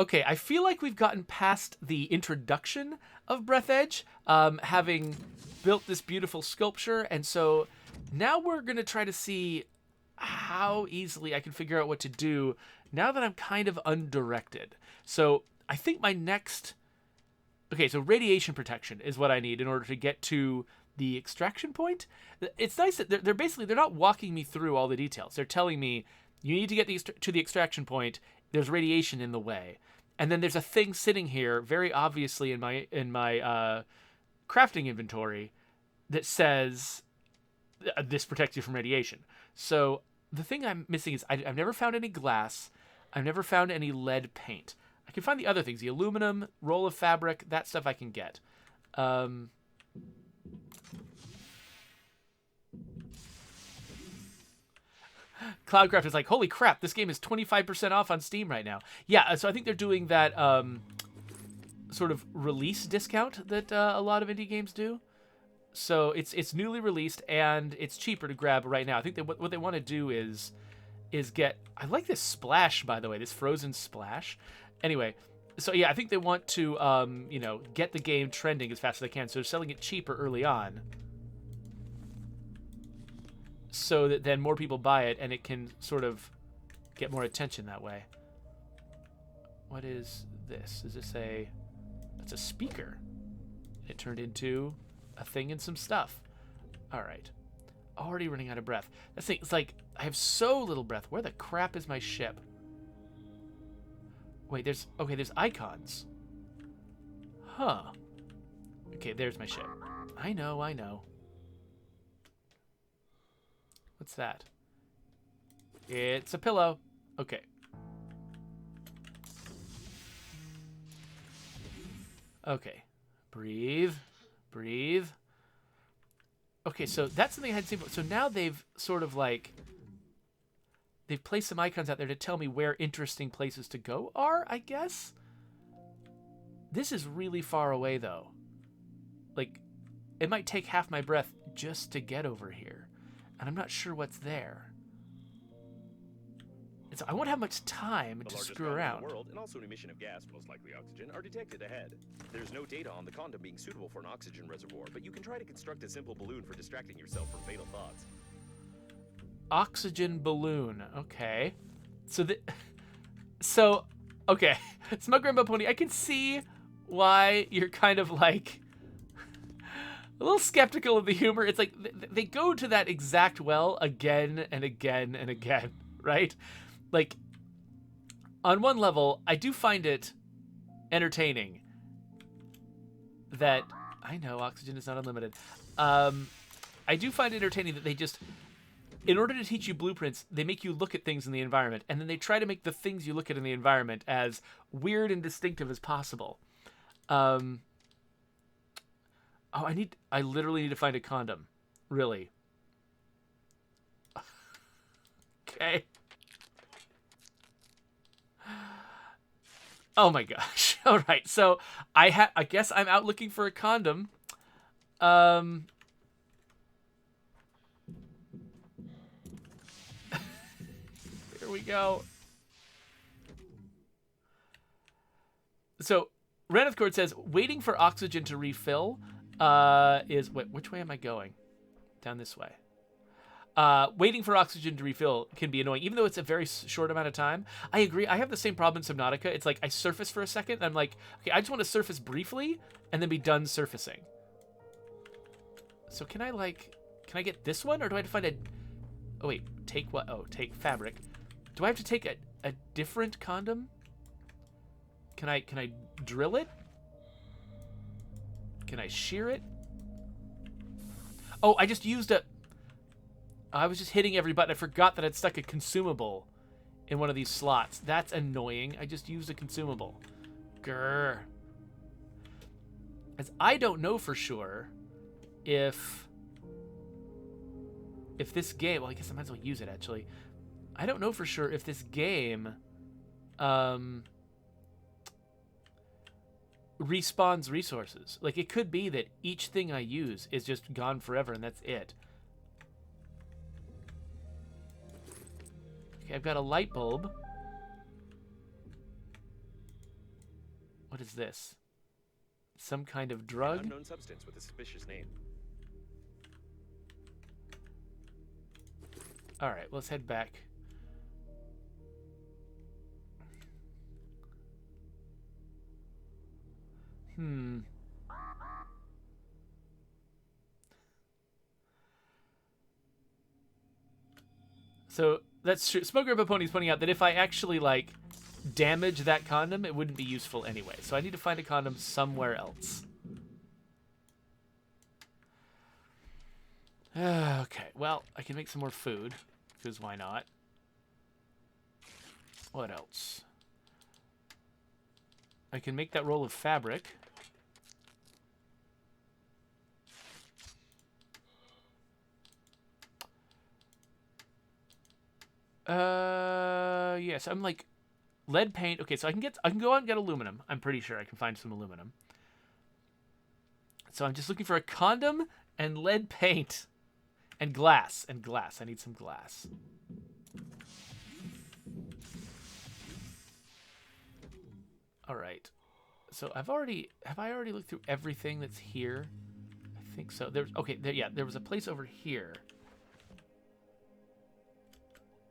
Okay, I feel like we've gotten past the introduction of Breathedge, having built this beautiful sculpture, and so now we're going to try to see how easily I can figure out what to do now that I'm kind of undirected. So I think my next... Okay, so radiation protection is what I need in order to get to the extraction point. It's nice that they're basically, they're not walking me through all the details. They're telling me, you need to get to the extraction point. There's radiation in the way. And then there's a thing sitting here, very obviously in my crafting inventory, that says this protects you from radiation. So the thing I'm missing is I've never found any glass. I've never found any lead paint. I can find the other things, the aluminum, roll of fabric, that stuff I can get. Cloudcraft is like, holy crap, this game is 25% off on Steam right now. Yeah, so I think they're doing that sort of release discount that a lot of indie games do. So it's newly released and it's cheaper to grab right now. I think what they want to do is get... I like this splash, by the way, this frozen splash. Anyway, so yeah, I think they want to get the game trending as fast as they can. So they're selling it cheaper early on, so that then more people buy it and it can sort of get more attention that way. What is this? Is this a... It's a speaker. It turned into a thing and some stuff. All right. Already running out of breath. That thing, it's like, I have so little breath. Where the crap is my ship? Wait, there's icons. Huh. Okay, there's my ship. I know. What's that? It's a pillow. Okay. Okay. Breathe. Okay, so that's something I hadn't seen before. So now they've sort of like... They've placed some icons out there to tell me where interesting places to go are, I guess? This is really far away, though. Like, it might take half my breath just to get over here. And I'm not sure what's there. I won't have much time to screw around. The world, and also an emission of gas, most likely oxygen, are detected ahead. There's no data on the condom being suitable for an oxygen reservoir, but you can try to construct a simple balloon for distracting yourself from fatal thoughts. Oxygen balloon. Okay. Okay. Smug Rainbow Pony, I can see why you're kind of like a little skeptical of the humor. It's like they go to that exact well again and again and again, right? Like, on one level, I do find it entertaining that... I know, oxygen is not unlimited. I do find it entertaining that they just... In order to teach you blueprints, they make you look at things in the environment, and then they try to make the things you look at in the environment as weird and distinctive as possible. I literally need to find a condom. Really. Okay. Oh my gosh. All right. So I guess I'm out looking for a condom. Here we go. So Raneth Cord says waiting for oxygen to refill is... Wait, which way am I going? Down this way. Waiting for oxygen to refill can be annoying, even though it's a very short amount of time. I agree. I have the same problem in Subnautica. It's like I surface for a second, and I'm like, okay, I just want to surface briefly, and then be done surfacing. So can I get this one, or do I have to find a... Oh, wait. Take what? Oh, take fabric. Do I have to take a different condom? Can I drill it? Can I shear it? Oh, I just used a... I was just hitting every button. I forgot that I'd stuck a consumable in one of these slots. That's annoying. I just used a consumable. Grr. As I don't know for sure if this game... Well, I guess I might as well use it, actually. I don't know for sure if this game respawns resources. Like, it could be that each thing I use is just gone forever, and that's it. Okay, I've got a light bulb. What is this? Some kind of An drug? unknown substance with a suspicious name. All right, let's head back. So that's true. Smoke Grandpa Pony's pointing out that if I actually like damage that condom, it wouldn't be useful anyway. So I need to find a condom somewhere else. Okay, well, I can make some more food, because why not? What else? I can make that roll of fabric. Yes, I'm like lead paint. Okay, so I can go out and get aluminum. I'm pretty sure I can find some aluminum. So I'm just looking for a condom and lead paint and glass. I need some glass. All right. So have I already looked through everything that's here? I think so. There was a place over here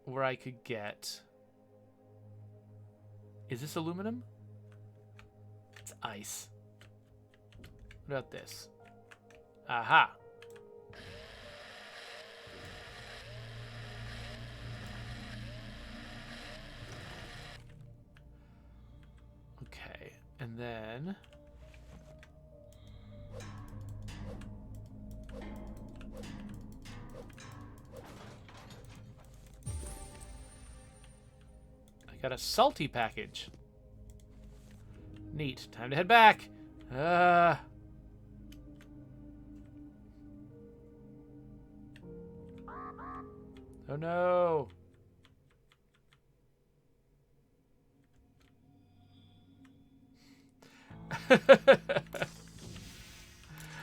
where I could get. Is this aluminum? It's ice. What about this? Aha. Okay, and then I got a salty package. Neat. Time to head back. Oh no.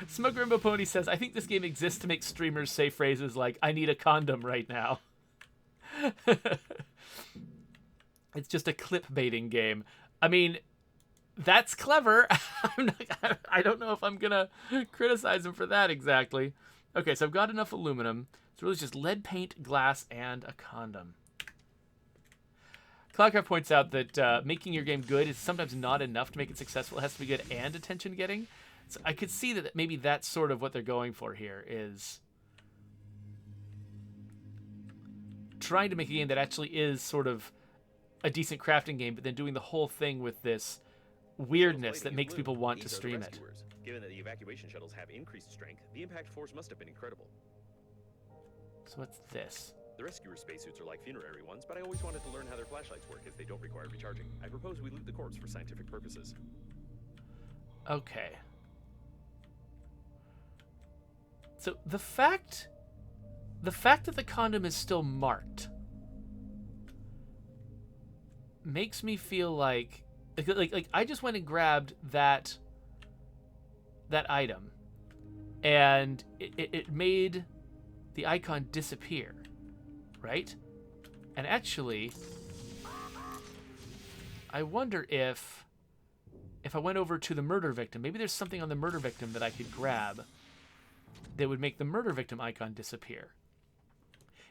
Smoke Rainbow Pony says, I think this game exists to make streamers say phrases like, I need a condom right now. It's just a clip-baiting game. I mean, that's clever. I don't know if I'm going to criticize him for that exactly. Okay, so I've got enough aluminum. It's really just lead paint, glass, and a condom. Cloudcraft points out that making your game good is sometimes not enough to make it successful. It has to be good and attention-getting. So I could see that maybe that's sort of what they're going for here, is trying to make a game that actually is sort of a decent crafting game, but then doing the whole thing with this weirdness that makes people want to stream it. Given that the evacuation shuttles have increased strength, the impact force must have been incredible. So what's this? The rescuer spacesuits are like funerary ones, but I always wanted to learn how their flashlights work as they don't require recharging. I propose we loot the corpse for scientific purposes. Okay. So the fact that the condom is still marked makes me feel like I just went and grabbed that item, and it made the icon disappear, right? And actually, I wonder if I went over to the murder victim, maybe there's something on the murder victim that I could grab that would make the murder victim icon disappear.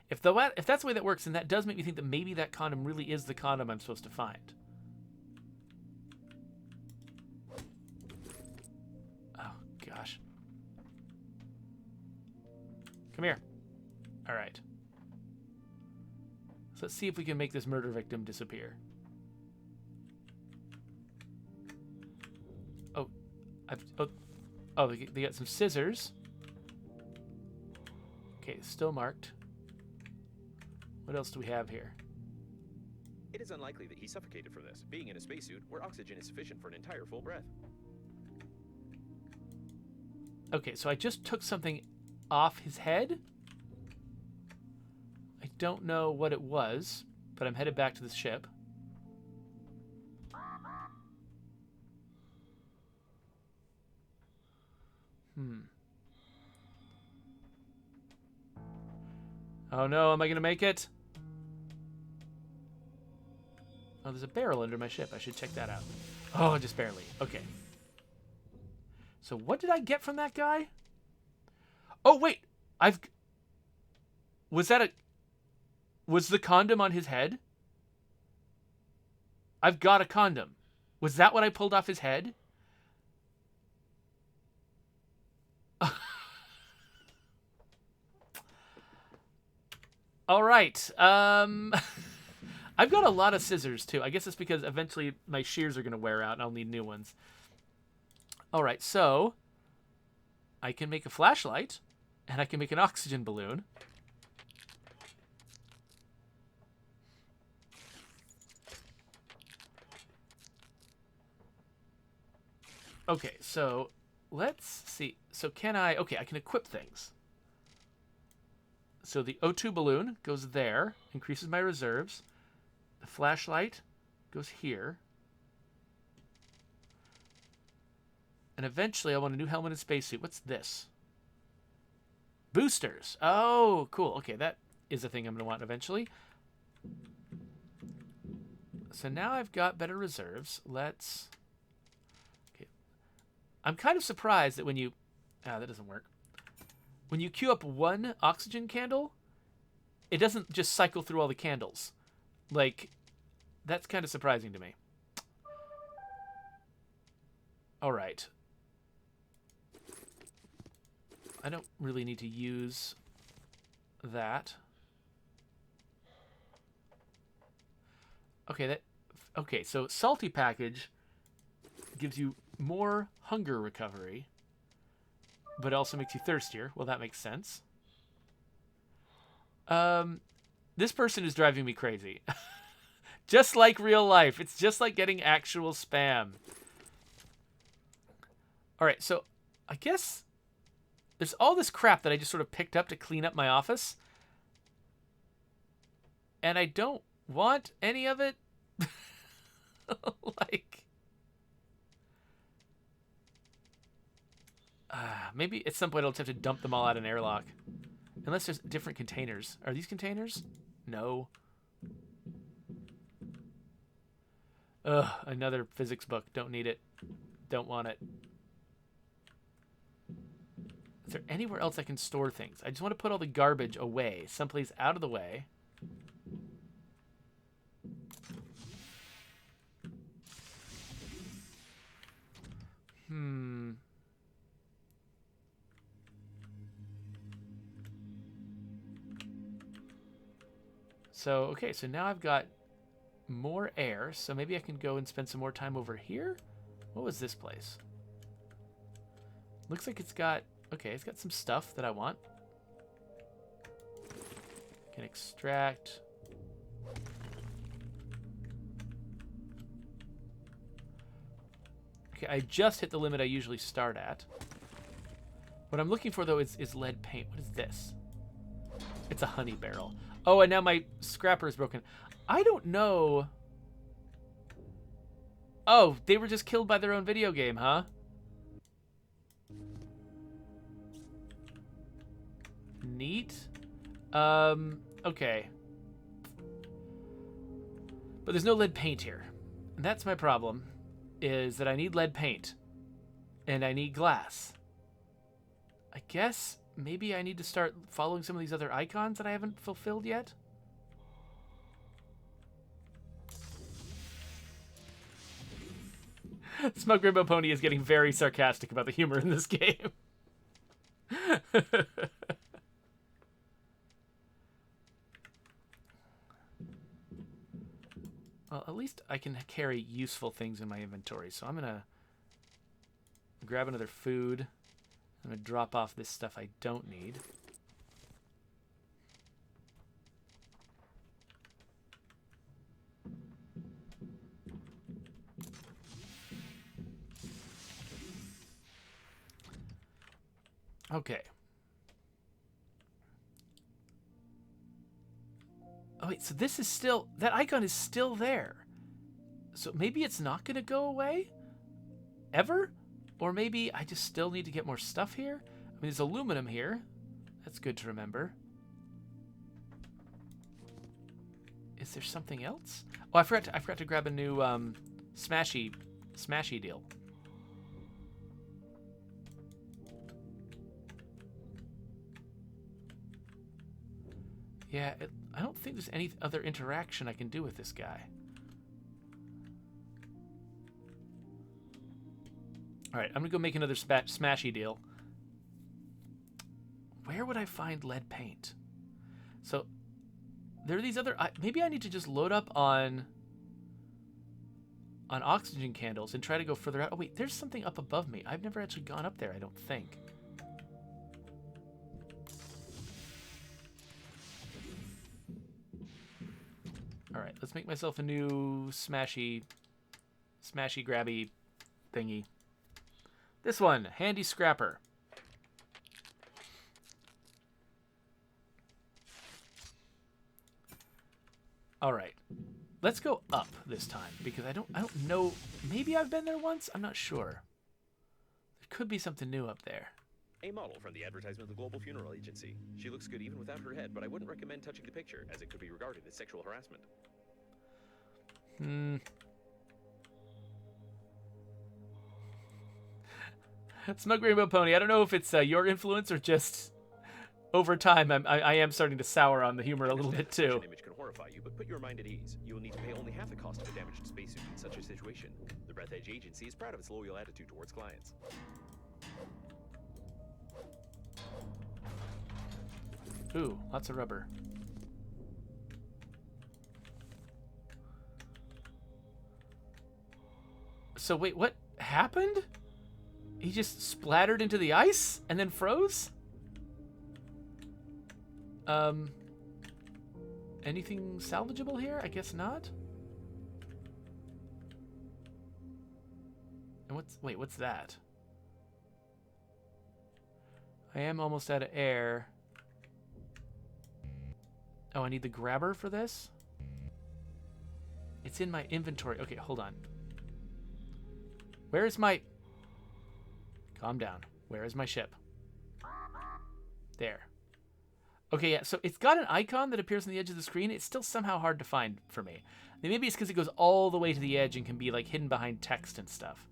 If that's the way that works, then that does make me think that maybe that condom really is the condom I'm supposed to find. Oh, gosh. Come here. All right. So let's see if we can make this murder victim disappear. Oh, they got some scissors. Okay, still marked. What else do we have here? It is unlikely that he suffocated from this, being in a spacesuit where oxygen is sufficient for an entire full breath. Okay, so I just took something off his head. I don't know what it was, but I'm headed back to the ship. Oh no, am I gonna make it? Oh, there's a barrel under my ship. I should check that out. Oh, just barely. Okay. So what did I get from that guy? Oh, wait. Was the condom on his head? I've got a condom. Was that what I pulled off his head? All right. I've got a lot of scissors, too. I guess it's because eventually my shears are going to wear out and I'll need new ones. All right, so I can make a flashlight and I can make an oxygen balloon. Okay, so let's see. So can I... Okay, I can equip things. So the O2 balloon goes there, increases my reserves. The flashlight goes here. And eventually I want a new helmet and spacesuit. What's this? Boosters. Oh, cool. Okay, that is a thing I'm going to want eventually. So now I've got better reserves. Let's... Okay. I'm kind of surprised that when you... that doesn't work. When you queue up one oxygen candle, it doesn't just cycle through all the candles. Like, that's kind of surprising to me. All right. I don't really need to use that. Okay, so salty package gives you more hunger recovery, but also makes you thirstier. Well, that makes sense. This person is driving me crazy. Just like real life. It's just like getting actual spam. All right, so I guess there's all this crap that I just sort of picked up to clean up my office. And I don't want any of it. Like... maybe at some point I'll just have to dump them all out in an airlock. Unless there's different containers. Are these containers? No. Ugh, another physics book. Don't need it. Don't want it. Is there anywhere else I can store things? I just want to put all the garbage away. Someplace out of the way. So, okay, so now I've got more air, so maybe I can go and spend some more time over here? What was this place? Looks like it's got... Okay, it's got some stuff that I want. Can extract... Okay, I just hit the limit I usually start at. What I'm looking for, though, is lead paint. What is this? It's a honey barrel. Oh, and now my scrapper is broken. I don't know. Oh, they were just killed by their own video game, huh? Neat. Okay. But there's no lead paint here. And that's my problem, is that I need lead paint. And I need glass. I guess maybe I need to start following some of these other icons that I haven't fulfilled yet. Smug Rainbow Pony is getting very sarcastic about the humor in this game. Well, at least I can carry useful things in my inventory. So I'm going to grab another food. I'm going to drop off this stuff I don't need. Okay. Oh, wait, so this is still... That icon is still there. So maybe it's not going to go away? Ever? Or maybe I just still need to get more stuff here? I mean, there's aluminum here. That's good to remember. Is there something else? Oh, I forgot to grab a new smashy Smashy deal. Yeah, I don't think there's any other interaction I can do with this guy. All right, I'm gonna go make another smashy deal. Where would I find lead paint? So there are these other. Maybe I need to just load up on oxygen candles and try to go further out. Oh wait, there's something up above me. I've never actually gone up there, I don't think. All right, let's make myself a new smashy grabby thingy. This one, handy scrapper. All right, let's go up this time because I don't know. Maybe I've been there once. I'm not sure. There could be something new up there. A model from the advertisement of the Global Funeral Agency. She looks good even without her head, but I wouldn't recommend touching the picture, as it could be regarded as sexual harassment. Smug Rainbow Pony. I don't know if it's your influence or just over time I am starting to sour on the humor a little bit too. An image can horrify you, but put your mind at ease. You will need to pay only half the cost of a damaged spacesuit in such a situation. The Breathedge agency is proud of its loyal attitude towards clients. Ooh, lots of rubber. So wait, what happened? He just splattered into the ice and then froze? Anything salvageable here? I guess not. And what's that? I am almost out of air. Oh, I need the grabber for this? It's in my inventory. Okay, hold on. Where is my... Calm down. Where is my ship? There. Okay, yeah, so it's got an icon that appears on the edge of the screen. It's still somehow hard to find for me. And maybe it's because it goes all the way to the edge and can be, like, hidden behind text and stuff.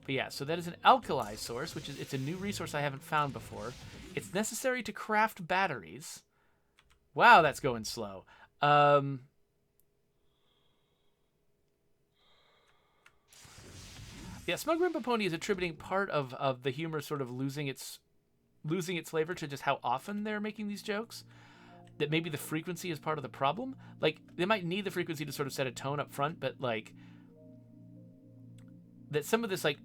But yeah, so that is an alkali source, which is... It's a new resource I haven't found before. It's necessary to craft batteries. Wow, that's going slow. Yeah, Smug Rainbow Pony is attributing part of the humor sort of losing its flavor to just how often they're making these jokes. That maybe the frequency is part of the problem. Like, they might need the frequency to sort of set a tone up front, but like that some of this like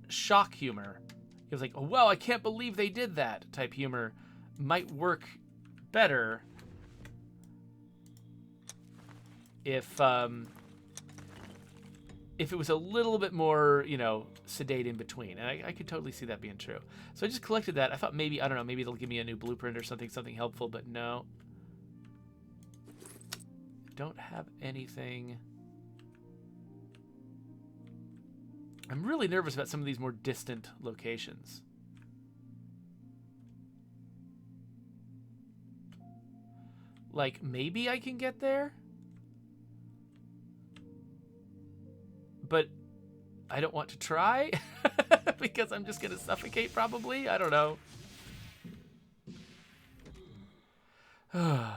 shock humor, it was like, oh wow, I can't believe they did that type humor might work better if it was a little bit more, you know, sedate in between. And I could totally see that being true. So I just collected that. I thought maybe, I don't know, maybe they'll give me a new blueprint or something helpful, but no. Don't have anything. I'm really nervous about some of these more distant locations. Like, maybe I can get there? But I don't want to try because I'm just going to suffocate probably. I don't know. All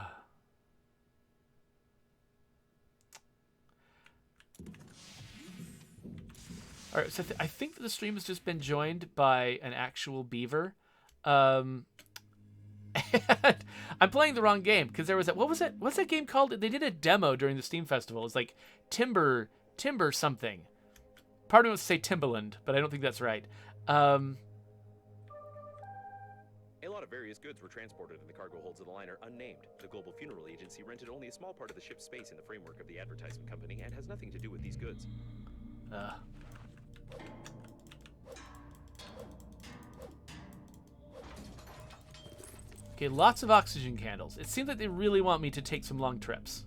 right, so I think that the stream has just been joined by an actual beaver. And I'm playing the wrong game because there was that. What was it? What's that game called? They did a demo during the Steam Festival. It's like Timber something. Part of me wants to say Timberland, but I don't think that's right. A lot of various goods were transported in the cargo holds of the liner unnamed. The Global Funeral Agency rented only a small part of the ship's space in the framework of the advertisement company and has nothing to do with these goods. Okay, lots of oxygen candles. It seems like they really want me to take some long trips.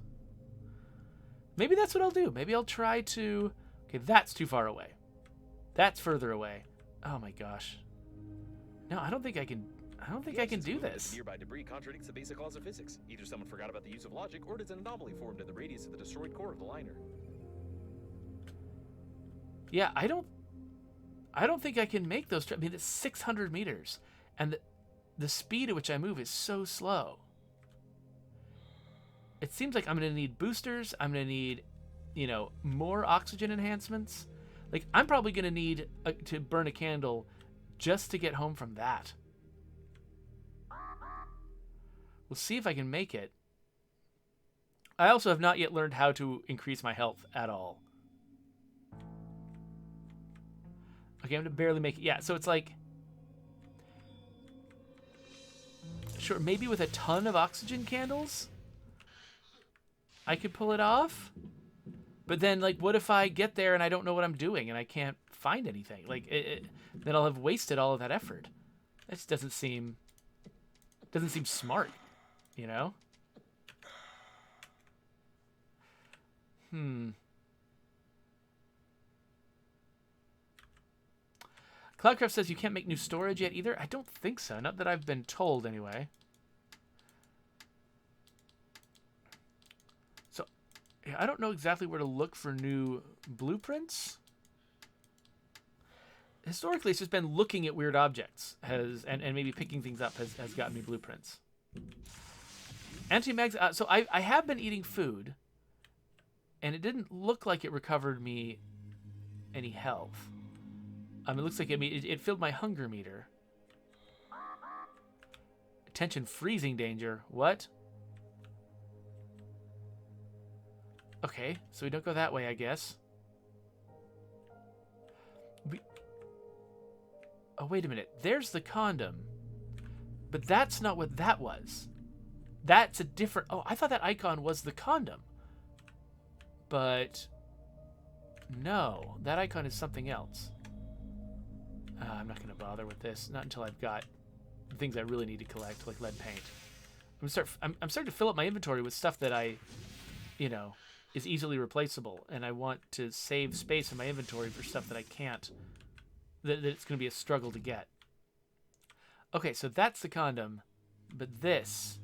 Maybe that's what I'll do. Maybe I'll try to... Okay, that's too far away. That's further away. Oh my gosh. No, I don't think I can... I don't think I can do this. Nearby debris contradicts the basic laws of physics. Either someone forgot about the use of logic, or it is an anomaly formed in the radius of the destroyed core of the liner. Yeah, I don't think I can make those. I mean, it's 600 meters, and the speed at which I move is so slow. It seems like I'm going to need boosters. I'm going to need, you know, more oxygen enhancements. Like, I'm probably going to need to burn a candle just to get home from that. We'll see if I can make it. I also have not yet learned how to increase my health at all. Okay, I'm going to barely make it. Yeah, so it's like... Sure, maybe with a ton of oxygen candles, I could pull it off. But then, like, what if I get there and I don't know what I'm doing and I can't find anything? Like, then I'll have wasted all of that effort. That just doesn't seem smart, you know? Cloudcraft says you can't make new storage yet either. I don't think so. Not that I've been told, anyway. So, yeah, I don't know exactly where to look for new blueprints. Historically, it's just been looking at weird objects and maybe picking things up has gotten me blueprints. Anti-mags. So I have been eating food, and it didn't look like it recovered me any health. It looks like it filled my hunger meter. Attention, freezing danger. What? Okay, so we don't go that way, I guess. Oh, wait a minute. There's the condom. But that's not what that was. That's a different... Oh, I thought that icon was the condom. But... no, that icon is something else. I'm not going to bother with this. Not until I've got the things I really need to collect, like lead paint. I'm starting to fill up my inventory with stuff that I, you know, is easily replaceable. And I want to save space in my inventory for stuff that I can't... that it's going to be a struggle to get. Okay, so that's the condom. But this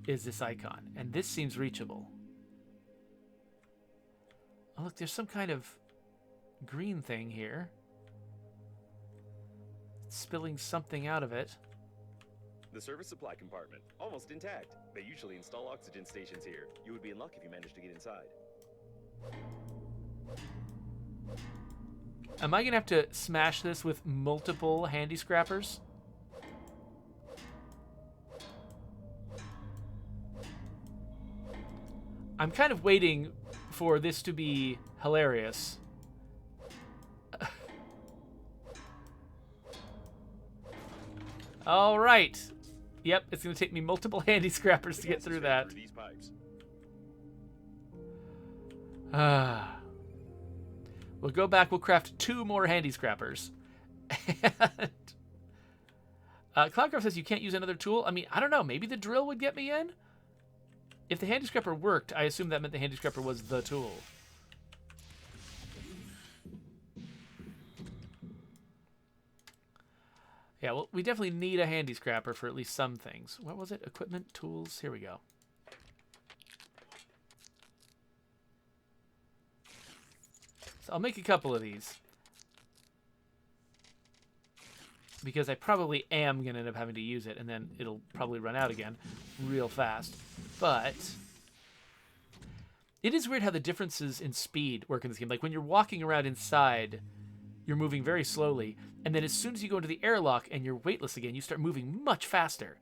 is this icon. And this seems reachable. Oh, look, there's some kind of green thing here. It's spilling something out of it. The service supply compartment, almost intact. They usually install oxygen stations here. You would be in luck if you managed to get inside. Am I going to have to smash this with multiple handy scrappers? I'm kind of waiting for this to be hilarious. All right. Yep, it's going to take me multiple handy scrappers to get through that. These pipes. We'll go back. We'll craft 2 more handy scrappers. And Cloudcraft says you can't use another tool. I mean, I don't know. Maybe the drill would get me in? If the handy scrapper worked, I assume that meant the handy scrapper was the tool. Yeah, well, we definitely need a handy scrapper for at least some things. What was it? Equipment, tools. Here we go. So I'll make a couple of these. Because I probably am going to end up having to use it, and then it'll probably run out again real fast. But it is weird how the differences in speed work in this game. Like, when you're walking around inside, you're moving very slowly. And then as soon as you go into the airlock and you're weightless again, you start moving much faster.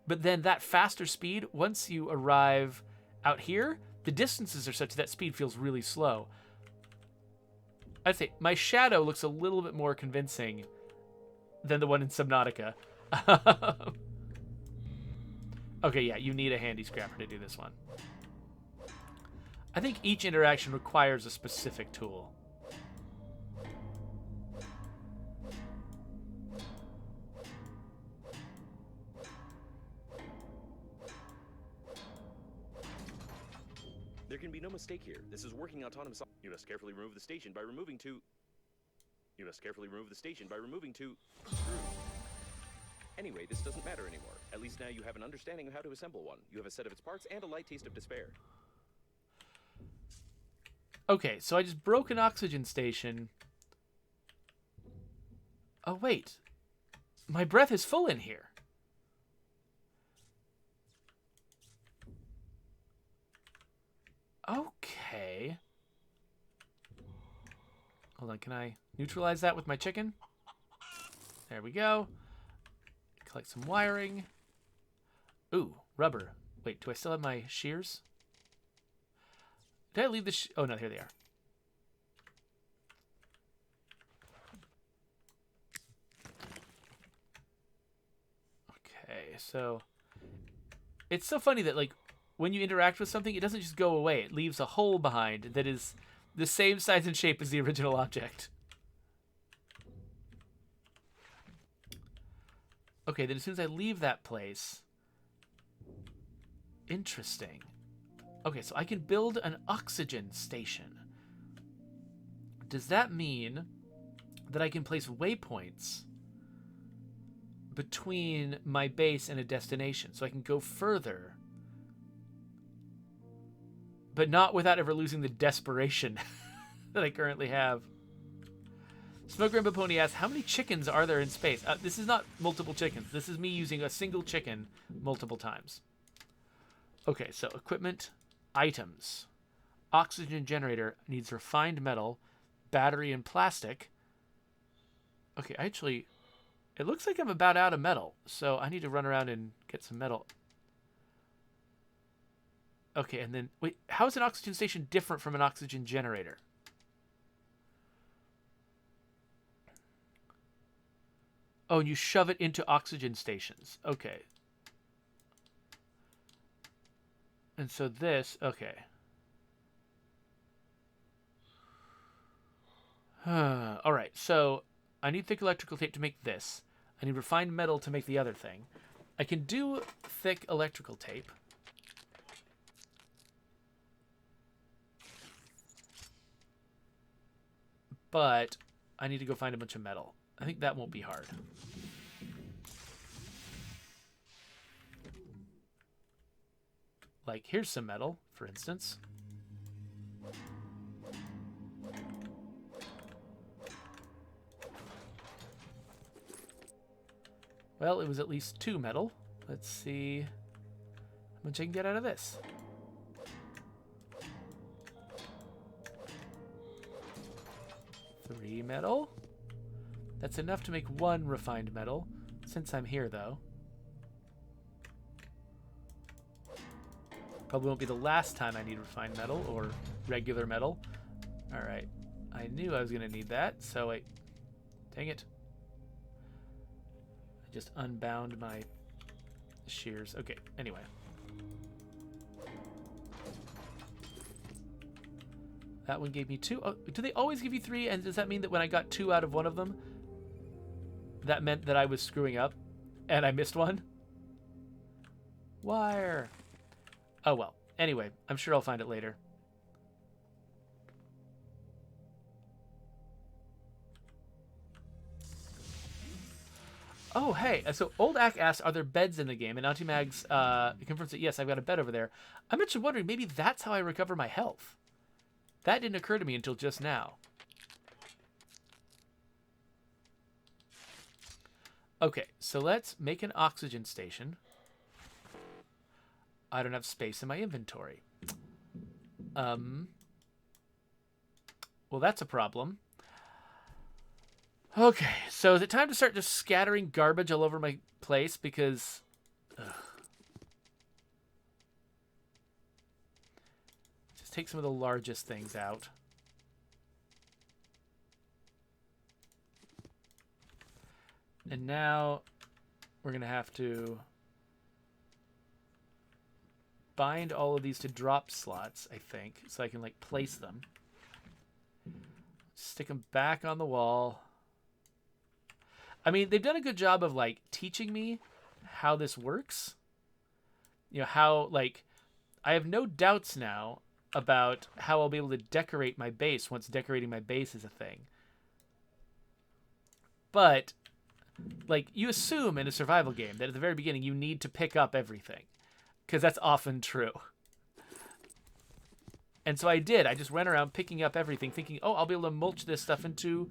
But then that faster speed, once you arrive out here, the distances are such that speed feels really slow. I'd say my shadow looks a little bit more convincing than the one in Subnautica. Okay, yeah, you need a handy scrapper to do this one. I think each interaction requires a specific tool. There can be no mistake here. This is working autonomous. You must carefully remove the station by removing 2. You must carefully remove the station by removing 2 screws. Anyway, this doesn't matter anymore. At least now you have an understanding of how to assemble one. You have a set of its parts and a light taste of despair. Okay, so I just broke an oxygen station Oh, wait. My breath is full in here. Okay. Hold on, can I neutralize that with my chicken? There we go. Collect some wiring. Ooh, rubber. Wait, do I still have my shears? Did I leave the oh, no, here they are. Okay, so it's so funny that, like, when you interact with something, it doesn't just go away. It leaves a hole behind that is the same size and shape as the original object. Okay, then as soon as I leave that place... Interesting. Okay, so I can build an oxygen station. Does that mean that I can place waypoints between my base and a destination, so I can go further, but not without ever losing the desperation that I currently have? Smoke Rainbow Pony asks, how many chickens are there in space? This is not multiple chickens. This is me using a single chicken multiple times. Okay, so equipment, items. Oxygen generator needs refined metal, battery, and plastic. Okay, actually, it looks like I'm about out of metal, so I need to run around and get some metal. Okay, and then, wait, how is an oxygen station different from an oxygen generator? Oh, and you shove it into oxygen stations. Okay. And so this, okay. All right, so I need thick electrical tape to make this. I need refined metal to make the other thing. I can do thick electrical tape. But I need to go find a bunch of metal. I think that won't be hard. Like, here's some metal, for instance. Well, it was at least 2 metal. Let's see how much I can get out of this. Three metal. That's enough to make 1 refined metal, since I'm here, though. Probably won't be the last time I need refined metal or regular metal. Alright. I knew I was going to need that, so wait. Dang it. I just unbound my shears. Okay, anyway. That one gave me 2. Oh, do they always give you 3? And does that mean that when I got 2 out of one of them, that meant that I was screwing up and I missed one? Wire. Oh, well. Anyway, I'm sure I'll find it later. Oh, hey. So Old Ack asked, are there beds in the game? And Antimags confirms that, yes, I've got a bed over there. I'm actually wondering, maybe that's how I recover my health. That didn't occur to me until just now. Okay, so let's make an oxygen station. I don't have space in my inventory. Well, that's a problem. Okay, so is it time to start just scattering garbage all over my place? Because... just take some of the largest things out. And now we're going to have to bind all of these to drop slots, I think, so I can, like, place them. Stick them back on the wall. I mean, they've done a good job of, like, teaching me how this works. You know, how, like, I have no doubts now about how I'll be able to decorate my base once decorating my base is a thing. But, like, you assume in a survival game that at the very beginning you need to pick up everything. Because that's often true. And so I did. I just ran around picking up everything, thinking, oh, I'll be able to mulch this stuff into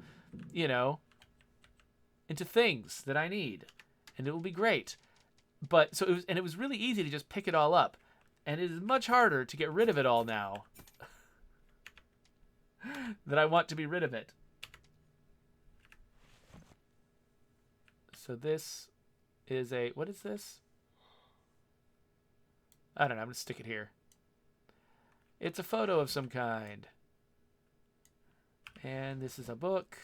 into things that I need, and it will be great. But so it was really easy to just pick it all up, and it is much harder to get rid of it all now that I want to be rid of it. So this is a, what is this? I don't know, I'm going to stick it here. It's a photo of some kind. And this is a book.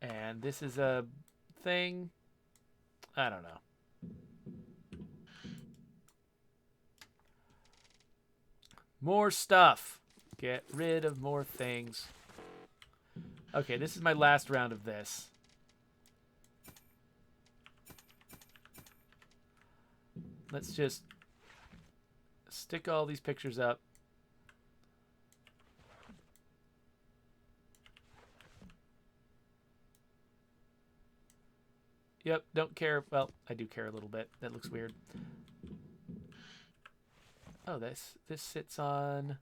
And this is a thing. I don't know. More stuff. Get rid of more things. Okay, this is my last round of this. Let's just stick all these pictures up. Yep, don't care. Well, I do care a little bit. That looks weird. Oh, this sits on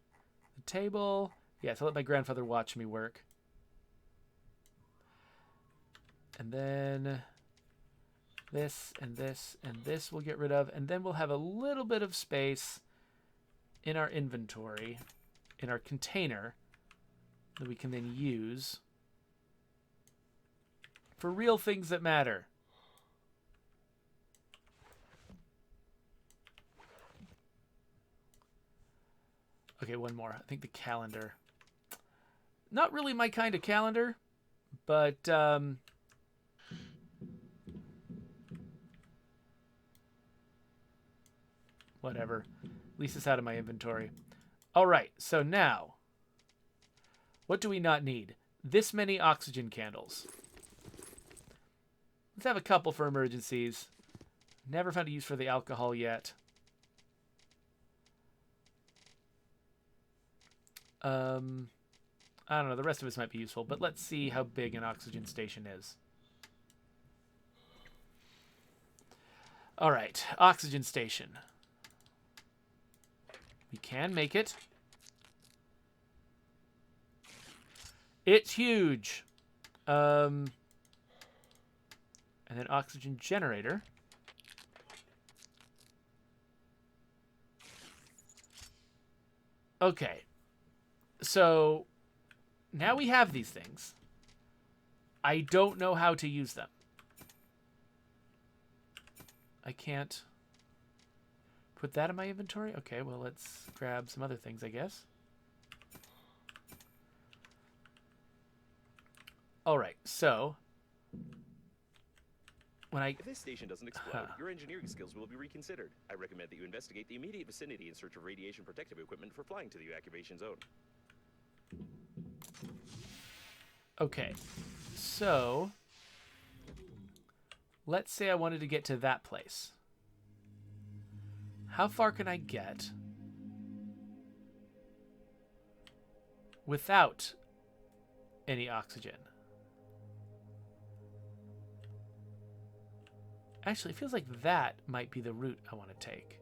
the table. Yes, I'll let my grandfather watch me work. And then this and this and this we'll get rid of. And then we'll have a little bit of space in our inventory, in our container, that we can then use for real things that matter. Okay, one more. I think the calendar. Not really my kind of calendar, but whatever. At least it's out of my inventory. All right, so now, what do we not need? This many oxygen candles. Let's have a couple for emergencies. Never found a use for the alcohol yet. I don't know. The rest of us might be useful, but let's see how big an oxygen station is. All right, oxygen station. We can make it. It's huge. And then oxygen generator. Okay. So now we have these things. I don't know how to use them. I can't put that in my inventory? Okay, well, let's grab some other things, I guess. All right, so when If this station doesn't explode, your engineering skills will be reconsidered. I recommend that you investigate the immediate vicinity in search of radiation protective equipment for flying to the evacuation zone. Okay, so let's say I wanted to get to that place. How far can I get without any oxygen? Actually, it feels like that might be the route I want to take.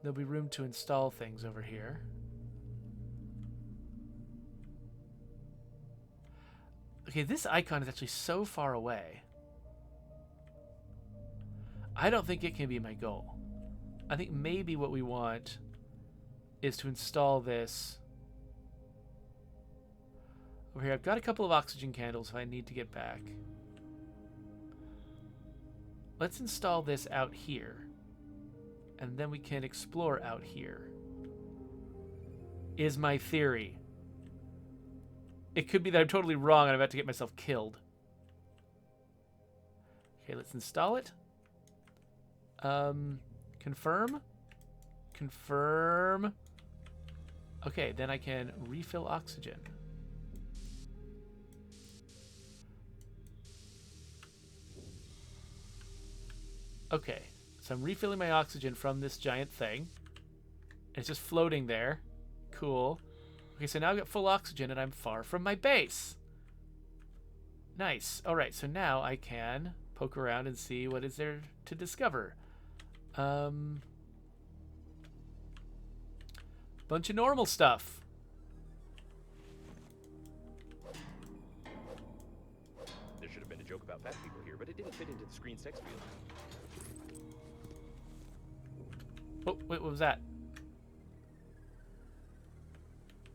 There'll be room to install things over here. Okay, this icon is actually so far away. I don't think it can be my goal. I think maybe what we want is to install this over here. I've got a couple of oxygen candles if I need to get back. Let's install this out here. And then we can explore out here. Is my theory. It could be that I'm totally wrong and I'm about to get myself killed. Okay, let's install it. Confirm. Confirm. Okay, then I can refill oxygen. Okay, so I'm refilling my oxygen from this giant thing. It's just floating there. Cool. Okay, so now I've got full oxygen and I'm far from my base. Nice. All right, so now I can poke around and see what is there to discover. Bunch of normal stuff. about fat people here, but it didn't fit into the screen's text field. Oh, wait, what was that?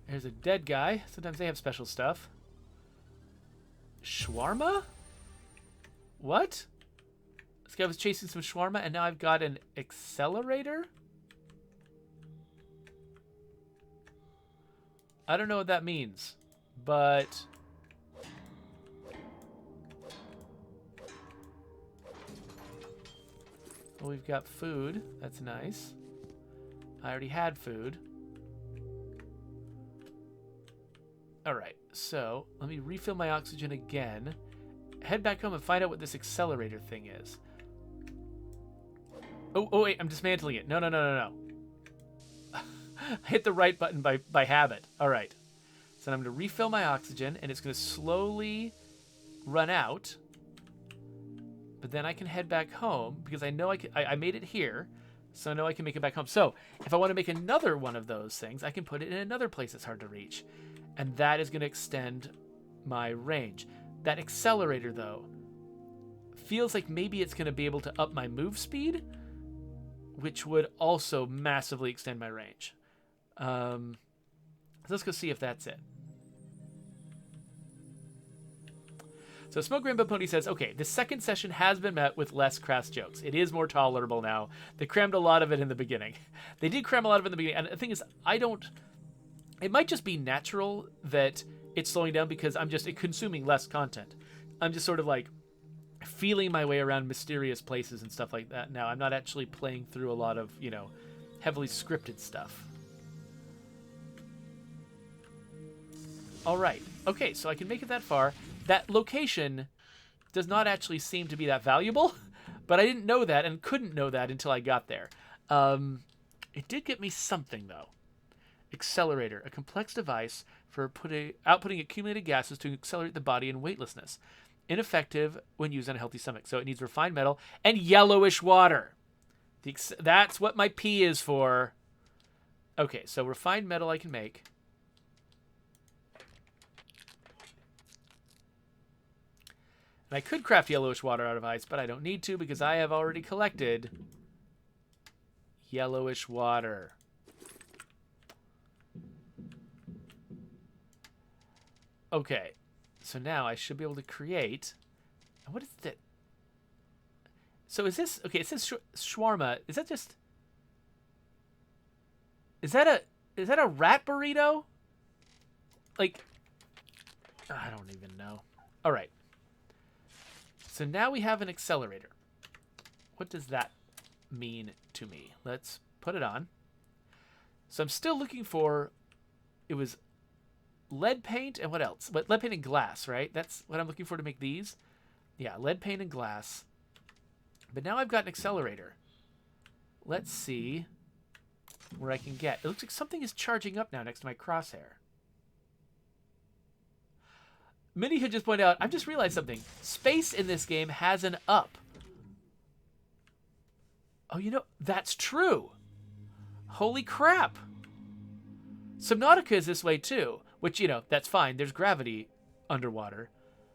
There's a dead guy. Sometimes they have special stuff. Shawarma? What? This guy was chasing some shawarma, and now I've got an accelerator? I don't know what that means, but... Well, we've got food. That's nice. I already had food. Alright, so let me refill my oxygen again. Head back home and find out what this accelerator thing is. Oh, wait, I'm dismantling it. No. I hit the right button by habit. Alright. So I'm going to refill my oxygen, and it's going to slowly run out. But then I can head back home, because I know I made it here, so I know I can make it back home. So if I want to make another one of those things, I can put it in another place that's hard to reach. And that is going to extend my range. That accelerator, though, feels like maybe it's going to be able to up my move speed, which would also massively extend my range. So let's go see if that's it. So Smoke Rainbow Pony says, okay, the second session has been met with less crass jokes. It is more tolerable now. They crammed a lot of it in the beginning. They did cram a lot of it in the beginning. And the thing is, it might just be natural that it's slowing down because I'm just consuming less content. I'm just sort of like feeling my way around mysterious places and stuff like that now. I'm not actually playing through a lot of, heavily scripted stuff. All right. Okay, so I can make it that far. That location does not actually seem to be that valuable, but I didn't know that and couldn't know that until I got there. It did get me something, though. Accelerator, a complex device for outputting accumulated gases to accelerate the body in weightlessness. Ineffective when used on a healthy stomach. So it needs refined metal and yellowish water. That's what my P is for. Okay, so refined metal I can make. And I could craft yellowish water out of ice, but I don't need to because I have already collected yellowish water. Okay, so now I should be able to create. What is that? So is this okay? It says shawarma. Is that just? Is that a rat burrito? Like, I don't even know. All right. So now we have an accelerator. What does that mean to me? Let's put it on. So I'm still looking for. It was lead paint and what else? But lead paint and glass, right? That's what I'm looking for to make these. Yeah, lead paint and glass. But now I've got an accelerator. Let's see where I can get. It looks like something is charging up now next to my crosshair. Minnie had just pointed out, I've just realized something. Space in this game has an up. Oh, that's true. Holy crap. Subnautica is this way too, which, that's fine. There's gravity underwater.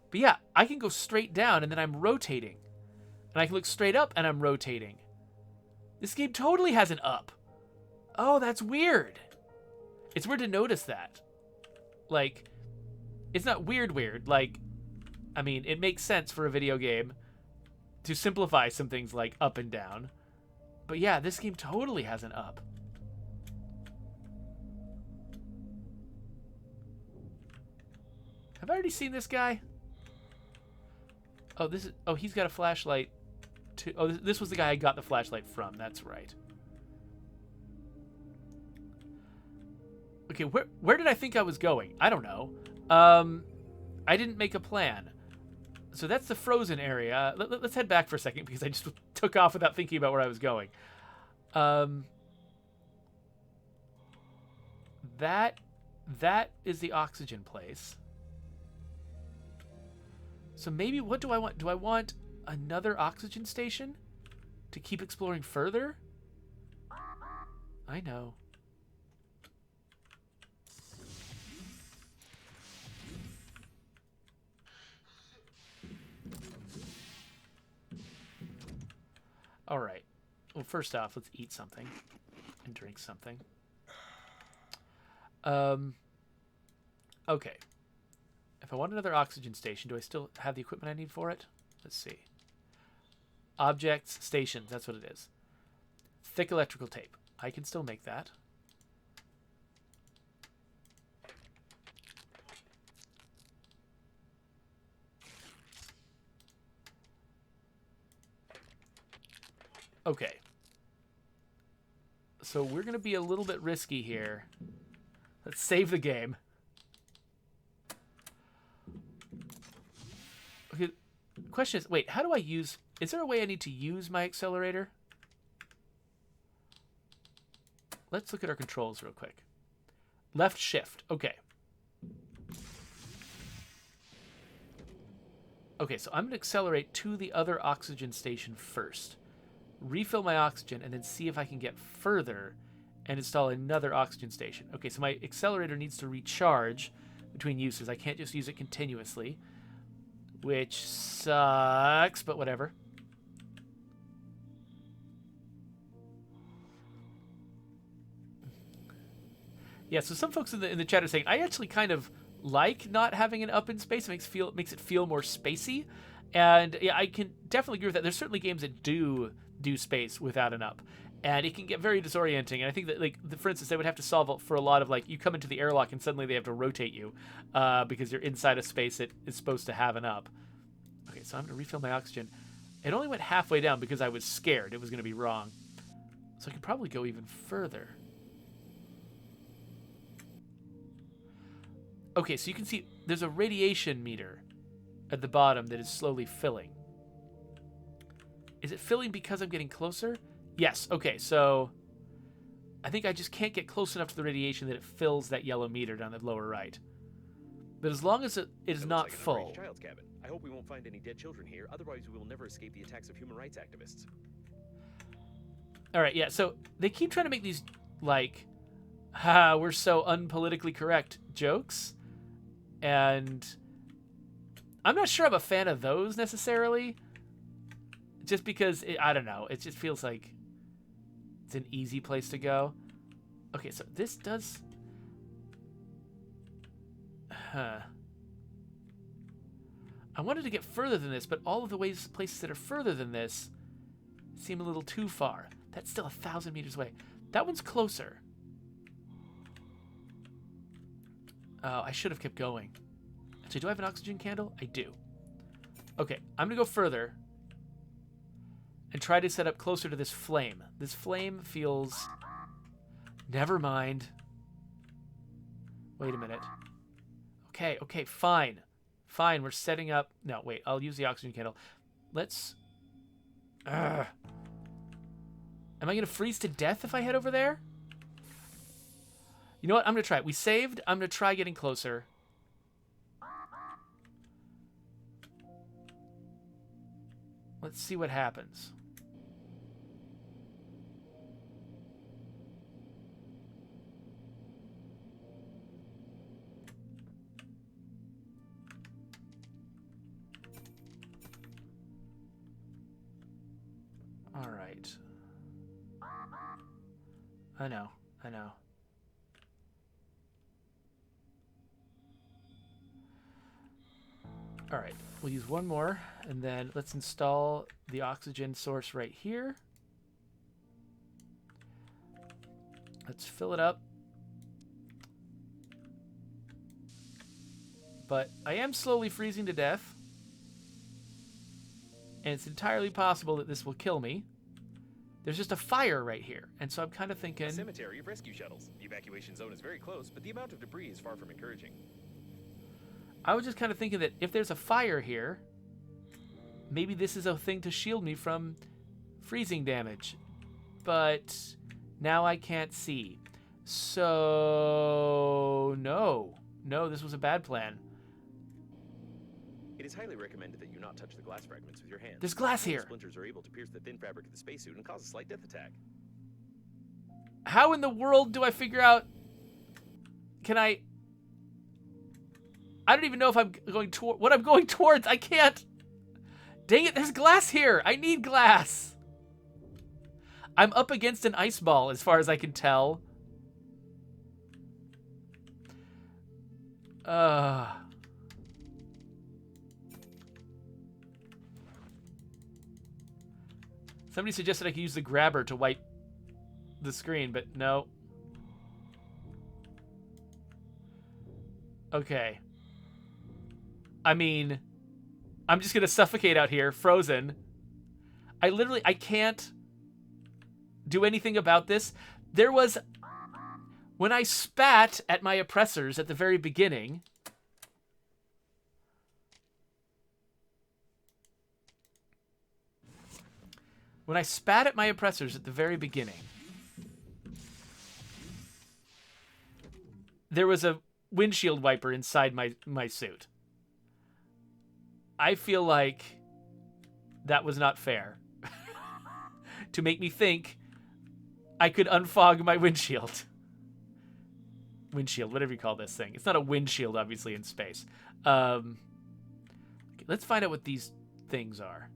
But yeah, I can go straight down and then I'm rotating. And I can look straight up and I'm rotating. This game totally has an up. Oh, that's weird. It's weird to notice that. Like, it's not weird. Like, I mean, it makes sense for a video game to simplify some things like up and down. But yeah, this game totally has an up. Have I already seen this guy? Oh, he's got a flashlight too. Oh, this was the guy I got the flashlight from. That's right. Okay, where did I think I was going? I don't know. I didn't make a plan. So that's the frozen area. Let's head back for a second because I just took off without thinking about where I was going. That is the oxygen place. So maybe, what do I want? Do I want another oxygen station to keep exploring further? I know. All right. Well, first off, let's eat something and drink something. Okay. If I want another oxygen station, do I still have the equipment I need for it? Let's see. Objects, stations, that's what it is. Thick electrical tape. I can still make that. Okay. So we're going to be a little bit risky here. Let's save the game. Okay. The question is, wait, how do I use... Is there a way I need to use my accelerator? Let's look at our controls real quick. Left shift. Okay. Okay, so I'm going to accelerate to the other oxygen station first. Refill my oxygen, and then see if I can get further and install another oxygen station. Okay, so my accelerator needs to recharge between uses. I can't just use it continuously, which sucks, but whatever. Yeah, so some folks in the chat are saying, I actually kind of like not having an up in space. It makes it feel more spacey. And yeah, I can definitely agree with that. There's certainly games that do space without an up. And it can get very disorienting. And I think that, like, for instance, they would have to solve it for a lot of, like, you come into the airlock and suddenly they have to rotate you because you're inside a space that is supposed to have an up. Okay, so I'm going to refill my oxygen. It only went halfway down because I was scared it was going to be wrong. So I could probably go even further. Okay, so you can see there's a radiation meter at the bottom that is slowly filling. Is it filling because I'm getting closer? Yes. Okay, so I think I just can't get close enough to the radiation that it fills that yellow meter down the lower right. But as long as it is not like full. Child's cabin. I hope we won't find any dead children here. Otherwise, we will never escape the attacks of human rights activists. All right, yeah. So they keep trying to make these like, "Ha, we're so unpolitically correct" jokes, and I'm not sure I'm a fan of those necessarily. Just because, I don't know, it just feels like it's an easy place to go. Okay, so this does... I wanted to get further than this, but all of the places that are further than this seem a little too far. That's still 1,000 meters away. That one's closer. Oh, I should have kept going. Actually, do I have an oxygen candle? I do. Okay, I'm going to go further and try to set up closer to this flame. This flame feels... Never mind. Wait a minute. Okay, fine. Fine, we're setting up... No, wait, I'll use the oxygen candle. Let's... Am I going to freeze to death if I head over there? You know what? I'm going to try it. We saved. I'm going to try getting closer. Let's see what happens. All right. I know. All right, we'll use one more, and then let's install the oxygen source right here. Let's fill it up. But I am slowly freezing to death. And it's entirely possible that this will kill me. There's just a fire right here, and so I'm kind of thinking... A cemetery of rescue shuttles. The evacuation zone is very close, but the amount of debris is far from encouraging. I was just kind of thinking that if there's a fire here, maybe this is a thing to shield me from freezing damage. But now I can't see. So, no, this was a bad plan. It is highly recommended that you not touch the glass fragments with your hands. There's glass here. Splinters are able to pierce the thin fabric of the spacesuit and cause a slight death attack. How in the world do I figure out... I don't even know if I'm going toward what I'm going towards. I can't. Dang it, there's glass here. I need glass. I'm up against an ice ball as far as I can tell. Somebody suggested I could use the grabber to wipe the screen, but no. Okay. I mean, I'm just going to suffocate out here, frozen. I can't do anything about this. There was, when I spat at my oppressors at the very beginning, there was a windshield wiper inside my suit. I feel like that was not fair. To make me think I could unfog my windshield. Windshield, whatever you call this thing. It's not a windshield, obviously, in space. Okay, let's find out what these things are.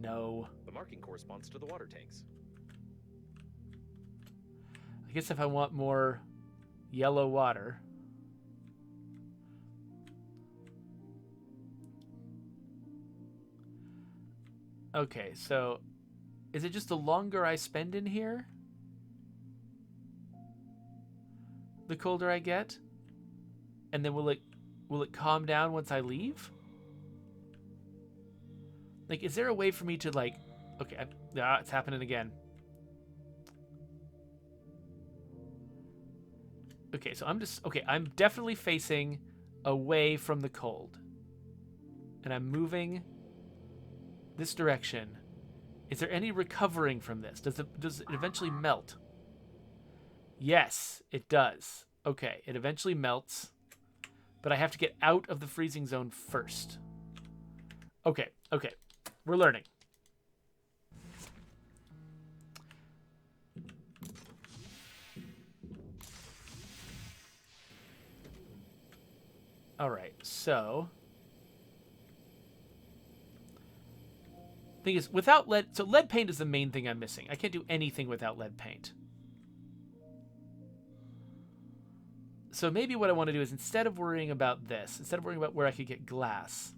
No. The marking corresponds to the water tanks. I guess if I want more yellow water. Okay, so is it just the longer I spend in here, the colder I get? And then will it calm down once I leave? Like, is there a way for me to, like... Okay, it's happening again. Okay, so I'm definitely facing away from the cold. And I'm moving this direction. Is there any recovering from this? Does it eventually melt? Yes, it does. Okay, it eventually melts. But I have to get out of the freezing zone first. Okay. We're learning. All right, so thing is, without lead, so lead paint is the main thing I'm missing. I can't do anything without lead paint. So maybe what I want to do is, instead of worrying about this, instead of worrying about where I could get glass,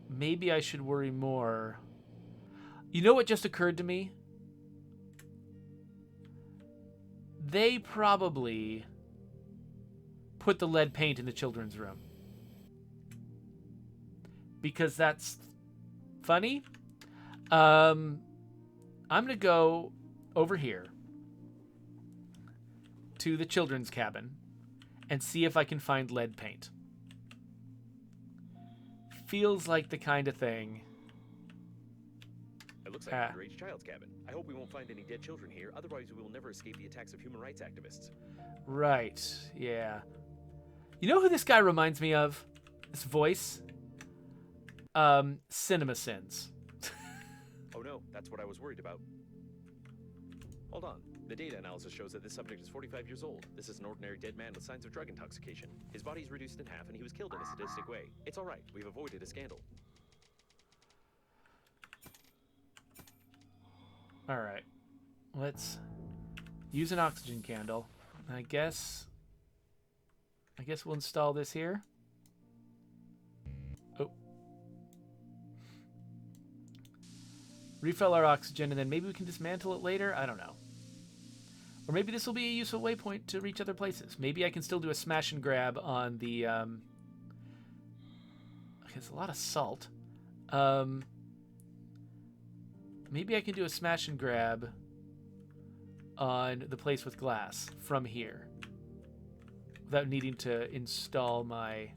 maybe I should worry more. You know what just occurred to me? They probably put the lead paint in the children's room. Because that's funny. I'm going to go over here to the children's cabin and see if I can find lead paint. Feels like the kind of thing. It looks like an underage child's cabin. I hope we won't find any dead children here, otherwise we will never escape the attacks of human rights activists. Right, yeah. You know who this guy reminds me of? This voice? Cinema Sins. Oh no, that's what I was worried about. Hold on. The data analysis shows that this subject is 45 years old. This is an ordinary dead man with signs of drug intoxication. His body is reduced in half and he was killed in a sadistic way. It's alright, we've avoided a scandal. Alright. Let's use an oxygen candle. I guess we'll install this here. Oh. Refill our oxygen and then maybe we can dismantle it later? I don't know. Or maybe this will be a useful waypoint to reach other places. Maybe I can still do a smash and grab on the... Okay, there's a lot of salt. Maybe I can do a smash and grab on the place with glass from here. Without needing to install my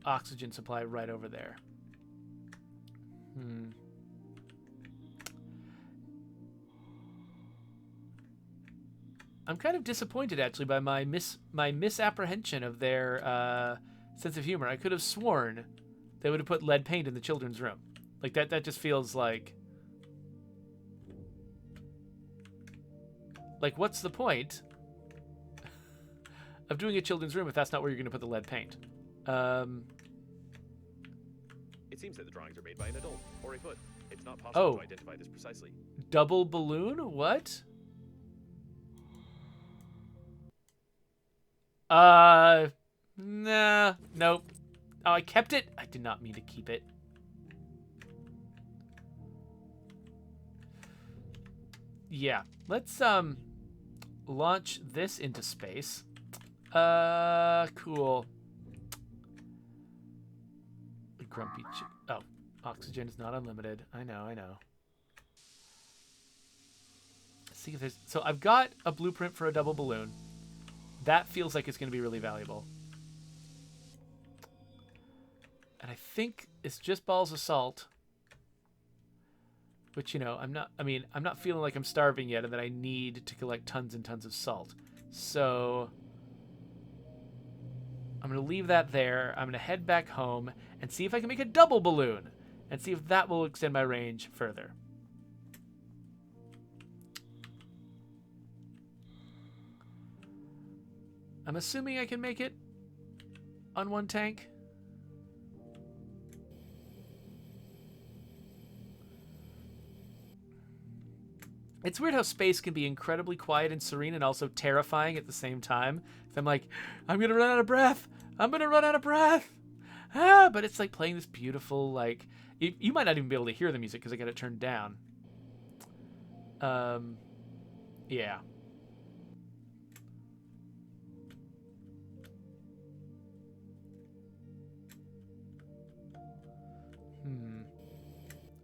oxygen supply right over there. I'm kind of disappointed, actually, by my misapprehension of their sense of humor. I could have sworn they would have put lead paint in the children's room. Like, that just feels like... Like, what's the point of doing a children's room if that's not where you're going to put the lead paint? It seems that the drawings are made by an adult or a foot. It's not possible to identify this precisely. Double balloon? What? Nah, nope. Oh, I kept it? I did not mean to keep it. Yeah, let's, launch this into space. Cool. Grumpy oh, oxygen is not unlimited. I know. Let's see if there's... So I've got a blueprint for a double balloon. That feels like it's going to be really valuable. And I think it's just balls of salt. Which, you know, I'm not feeling like I'm starving yet and that I need to collect tons and tons of salt. So I'm going to leave that there. I'm going to head back home and see if I can make a double balloon and see if that will extend my range further. I'm assuming I can make it on one tank. It's weird how space can be incredibly quiet and serene and also terrifying at the same time. If I'm like, I'm going to run out of breath. I'm going to run out of breath. But it's like playing this beautiful, like, you might not even be able to hear the music because I got it turned down. Yeah.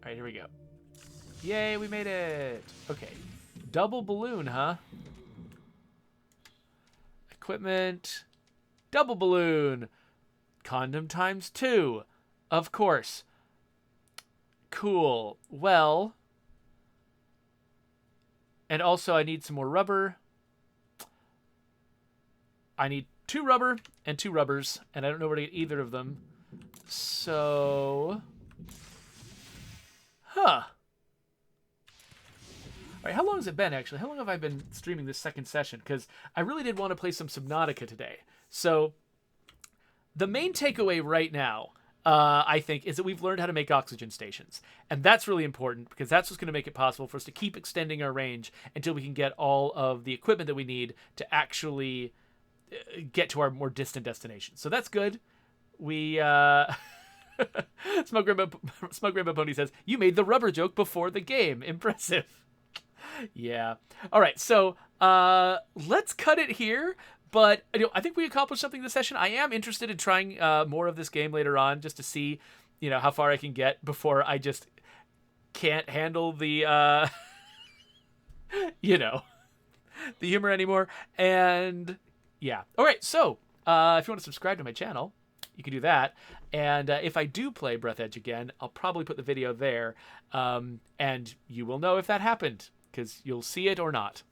All right, here we go. Yay, we made it. Okay. Double balloon, huh? Equipment. Double balloon. Condom times 2. Of course. Cool. Well. And also I need some more rubber. I need 2 rubber and 2 rubbers. And I don't know where to get either of them. So... Huh. All right, how long has it been, actually? How long have I been streaming this second session? Because I really did want to play some Subnautica today. So the main takeaway right now, I think, is that we've learned how to make oxygen stations. And that's really important because that's what's going to make it possible for us to keep extending our range until we can get all of the equipment that we need to actually get to our more distant destinations. So that's good. We... Smug Rainbow Pony says, you made the rubber joke before the game. Impressive. Yeah. All right. So let's cut it here. But I think we accomplished something this session. I am interested in trying more of this game later on just to see, how far I can get before I just can't handle the, the humor anymore. And yeah. All right. So if you want to subscribe to my channel, you can do that. And if I do play Breathedge again, I'll probably put the video there. And you will know if that happened, because you'll see it or not.